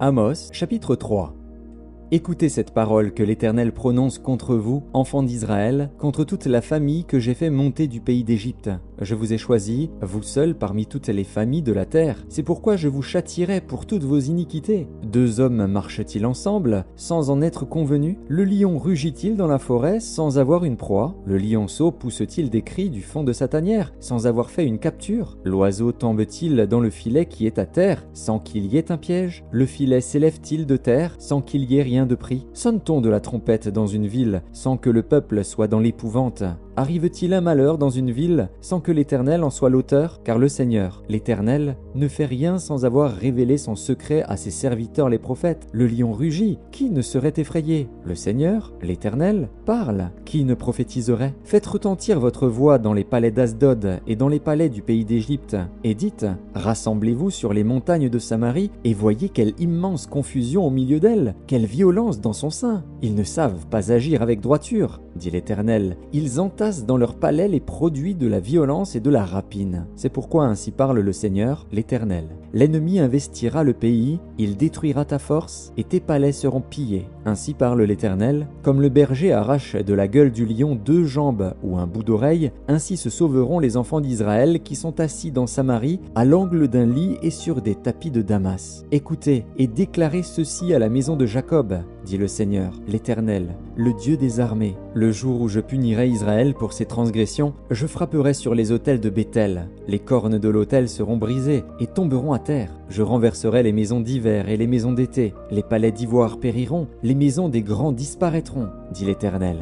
Amos, chapitre 3. Écoutez cette parole que l'Éternel prononce contre vous, enfants d'Israël, contre toute la famille que j'ai fait monter du pays d'Égypte. Je vous ai choisis, vous seuls, parmi toutes les familles de la terre. C'est pourquoi je vous châtierai pour toutes vos iniquités. Deux hommes marchent-ils ensemble, sans en être convenus? Le lion rugit-il dans la forêt, sans avoir une proie? Le lionceau pousse-t-il des cris du fond de sa tanière, sans avoir fait une capture? L'oiseau tombe-t-il dans le filet qui est à terre, sans qu'il y ait un piège? Le filet s'élève-t-il de terre, sans qu'il y ait rien de pris? Sonne-t-on de la trompette dans une ville, sans que le peuple soit dans l'épouvante? Arrive-t-il un malheur dans une ville, sans que l'Éternel en soit l'auteur? Car le Seigneur, l'Éternel, ne fait rien sans avoir révélé son secret à ses serviteurs les prophètes. Le lion rugit, qui ne serait effrayé? Le Seigneur, l'Éternel, parle, qui ne prophétiserait? Faites retentir votre voix dans les palais d'Asdod et dans les palais du pays d'Égypte, et dites, rassemblez-vous sur les montagnes de Samarie, et voyez quelle immense confusion au milieu d'elles, quelle violence dans son sein. Ils ne savent pas agir avec droiture, dit l'Éternel. Ils entassent dans leur palais les produits de la violence et de la rapine. C'est pourquoi ainsi parle le Seigneur, l'Éternel. L'ennemi investira le pays, il détruira ta force, et tes palais seront pillés. Ainsi parle l'Éternel. Comme le berger arrache de la gueule du lion deux jambes ou un bout d'oreille, ainsi se sauveront les enfants d'Israël qui sont assis dans Samarie, à l'angle d'un lit et sur des tapis de Damas. Écoutez et déclarez ceci à la maison de Jacob, dit le Seigneur, l'Éternel, le Dieu des armées. Le jour où je punirai Israël pour ses transgressions, je frapperai sur les autels de Béthel. Les cornes de l'autel seront brisées et tomberont à terre. Je renverserai les maisons d'hiver et les maisons d'été. Les palais d'ivoire périront, les maisons des grands disparaîtront, dit l'Éternel.